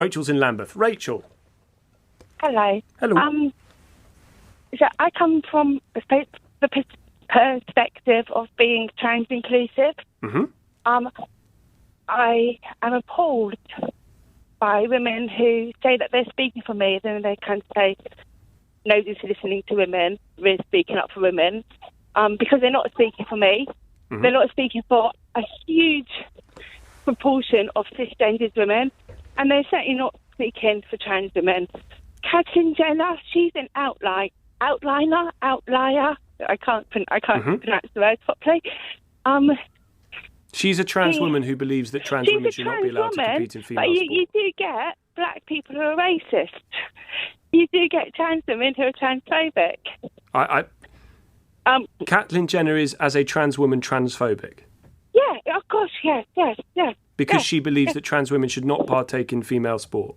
Rachel's in Lambeth. Rachel. Hello. Hello. So I come from the perspective of being trans inclusive. Mm-hmm. I am appalled by women who say that they're speaking for me, then they can say nobody's listening to women, we're speaking up for women, because they're not speaking for me. Mm-hmm. They're not speaking for a huge proportion of cisgendered women, and they're certainly not speaking for trans women. Caitlyn Jenner, she's an outlier. I can't pronounce the word properly. She's a trans woman who believes that trans women should not be allowed to compete in female sport. But you do get black people who are racist. You do get trans women who are transphobic. Caitlyn Jenner is, as a trans woman, transphobic. Yeah, of course, yes. Because she believes that trans women should not partake in female sport.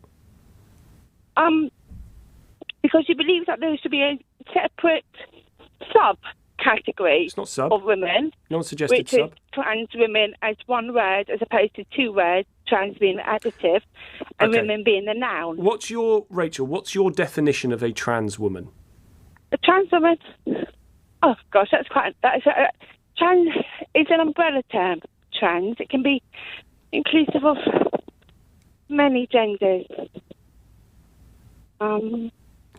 Because she believes that there should be a separate subcategory it's not sub. Of women. No one suggested which sub. Is trans women as one word as opposed to two words, trans being the adjective and women being the noun. Rachel, what's your definition of a trans woman? A trans woman? Oh, gosh, trans is an umbrella term, trans. It can be inclusive of many genders.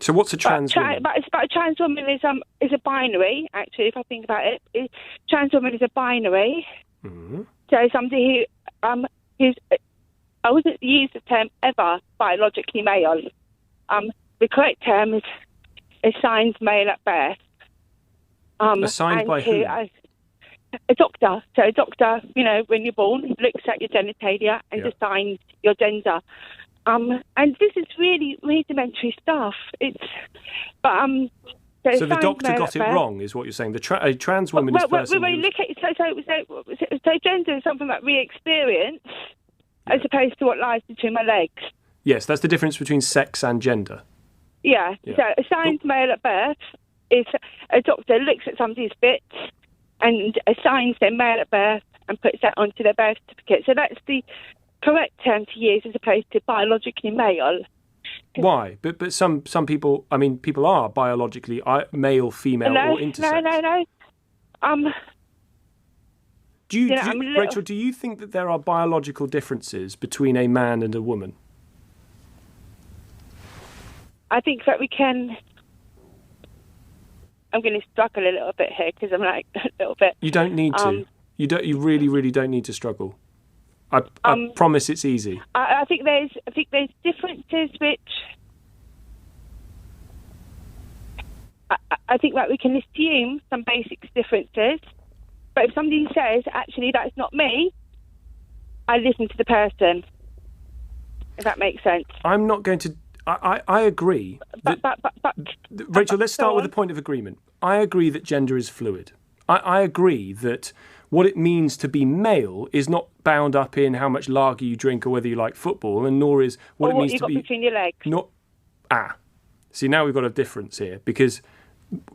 So what's a trans woman? But a trans woman is a binary, actually, if I think about it. Trans woman is a binary. Mm-hmm. So somebody who's... I wouldn't use the term ever biologically male. The correct term is assigned male at birth. Assigned by who? A doctor. So a doctor, when you're born, looks at your genitalia and assigns your gender. And this is really rudimentary stuff. So the doctor got it wrong, is what you're saying. A trans woman is a person So gender is something that we experience as opposed to what lies between my legs. Yes, that's the difference between sex and gender. Yeah. So assigned male at birth is a doctor looks at somebody's bits and assigns them male at birth and puts that onto their birth certificate. So that's the correct term to use as opposed to biologically male. Why? But some people, people are biologically male, female, or intersex. No. Rachel, do you think that there are biological differences between a man and a woman? I think that we can... I'm going to struggle a little bit here because I'm a little bit... You don't need to. You really, really don't need to struggle. I promise it's easy. I think there's differences which... I think that we can assume some basic differences, but if somebody says, actually, that's not me, I listen to the person, if that makes sense. I'm not going to... I agree. Rachel, let's start with a point of agreement. I agree that gender is fluid. I agree that what it means to be male is not bound up in how much lager you drink or whether you like football, and nor is what it means to be... What you got between your legs. See, now we've got a difference here, because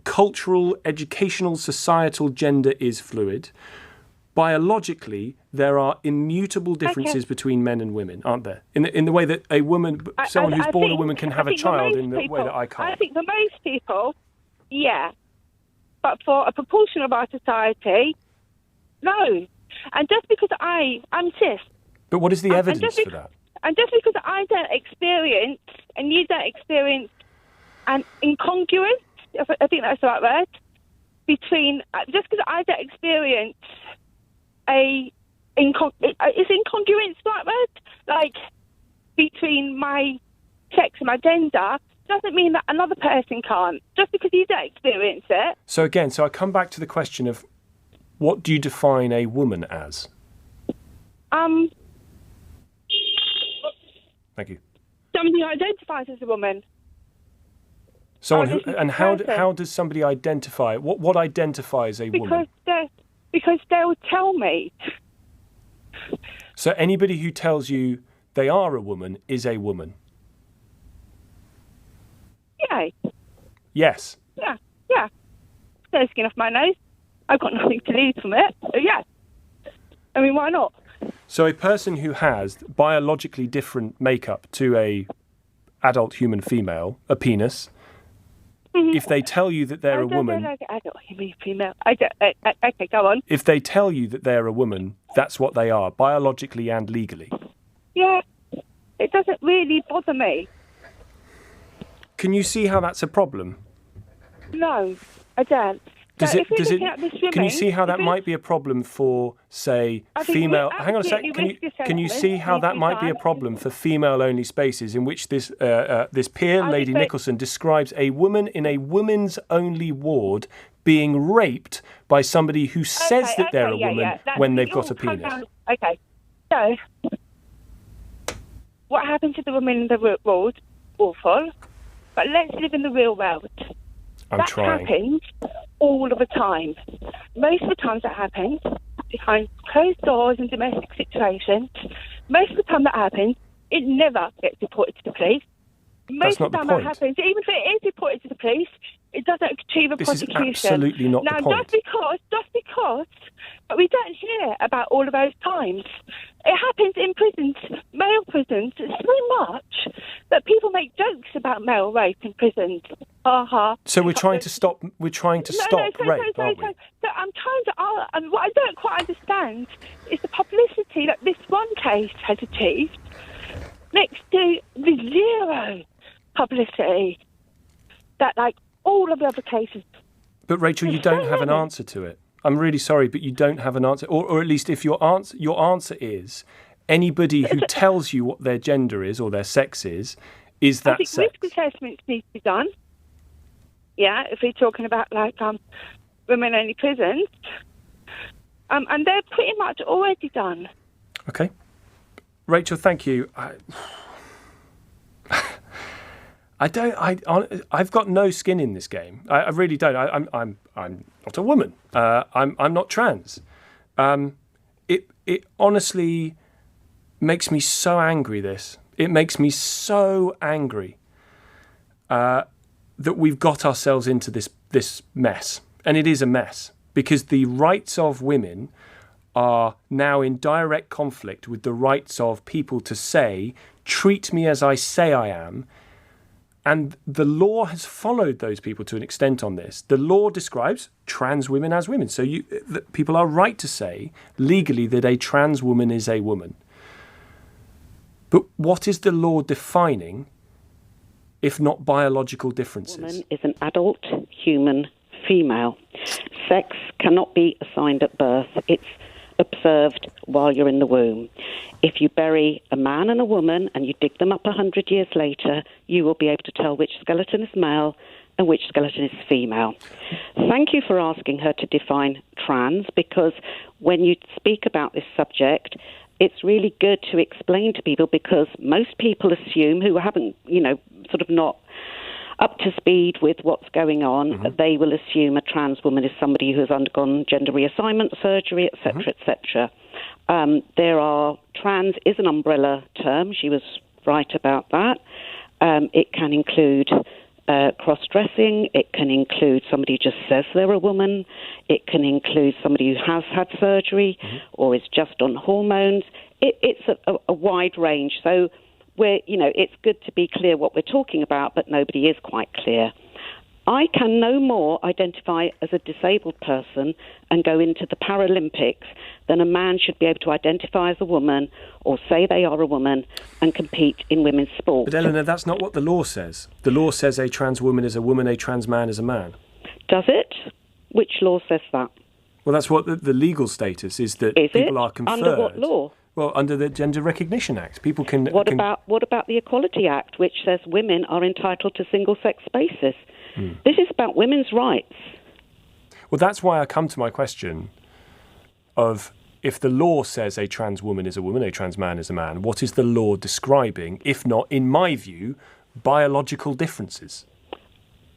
cultural, educational, societal gender is fluid. Biologically, there are immutable differences between men and women, aren't there? In the way that a woman, someone who's born a woman can have a child in the way that I can't. I think for most people, yeah. But for a proportion of our society, no. And just because I'm cis. But what is the evidence for that? And just because I don't experience, and you don't experience, an incongruence, I think that's the right word, between, just because I don't experience is incongruence the right word? Like, between my sex and my gender, doesn't mean that another person can't, just because you don't experience it. So again, I come back to the question of, what do you define a woman as? Thank you. Somebody who identifies as a woman. How does somebody identify? What identifies a woman? Because they'll tell me. So anybody who tells you they are a woman is a woman? Yeah. Yes. Yeah. No skin off my nose. I've got nothing to lose from it. So yeah. I mean, why not? So a person who has biologically different makeup to a adult human female, a penis, if they tell you that they're a woman... Adult human female. Okay, go on. If they tell you that they're a woman, that's what they are, biologically and legally. Yeah, it doesn't really bother me. Can you see how that's a problem? No, I don't. Can you see how that might be a problem for, say, female... Hang on a sec. Can you see how that might be a problem for female-only spaces in which this peer, Lady Nicholson, describes a woman in a women's-only ward being raped by somebody who says that they're a woman when they've got a penis? Okay, so what happened to the women in the ward? Awful. But let's live in the real world. I'm trying. That happens all of the time. Most of the times that happens behind closed doors in domestic situations. Most of the time that happens, it never gets reported to the police. Most of the time that happens, even if it is reported to the police, it doesn't achieve a prosecution. This is absolutely not the point. Just because, but we don't hear about all of those times. It happens in prisons, male prisons, so much that people make jokes about male rape in prisons. So we're trying to stop. We're trying to stop rape, aren't we? So I'm trying to. And what I don't quite understand is the publicity that this one case has achieved, next to the zero publicity that, like, all of the other cases. But Rachel, you don't have an answer to it. I'm really sorry, but you don't have an answer. Or at least if your answer is anybody who tells you what their gender is or their sex is that sex. I think risk assessments need to be done. Yeah, if we're talking about, like, women-only prisons. And they're pretty much already done. Okay. Rachel, thank you. I've got no skin in this game. I really don't. I'm not a woman. I'm not trans. It honestly makes me so angry. It makes me so angry that we've got ourselves into this mess, and it is a mess because the rights of women are now in direct conflict with the rights of people to say, treat me as I say I am. And the law has followed those people to an extent on this. The law describes trans women as women. So people are right to say legally that a trans woman is a woman. But what is the law defining if not biological differences? Woman is an adult human female. Sex cannot be assigned at birth. It's observed while you're in the womb. If you bury a man and a woman and you dig them up 100 years later, you will be able to tell which skeleton is male and which skeleton is female. Thank you for asking her to define trans, because when you speak about this subject, it's really good to explain to people, because most people assume, who haven't, sort of not up to speed with what's going on, they will assume a trans woman is somebody who has undergone gender reassignment surgery, etc., etc. Trans is an umbrella term. She was right about that. It can include cross-dressing. It can include somebody who just says they're a woman. It can include somebody who has had surgery or is just on hormones. It's a wide range. So it's good to be clear what we're talking about, but nobody is quite clear. I can no more identify as a disabled person and go into the Paralympics than a man should be able to identify as a woman or say they are a woman and compete in women's sport. But Eleanor, that's not what the law says. The law says a trans woman is a woman, a trans man is a man. Does it? Which law says that? Well, that's what the legal status is, that people are conferred. Under what law? Well, under the Gender Recognition Act. People can... What about the Equality Act, which says women are entitled to single-sex spaces? This is about women's rights. Well, that's why I come to my question of, if the law says a trans woman is a woman, a trans man is a man, what is the law describing, if not, in my view, biological differences?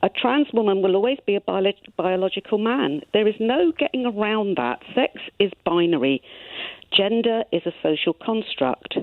A trans woman will always be a biological man. There is no getting around that. Sex is binary. Gender is a social construct.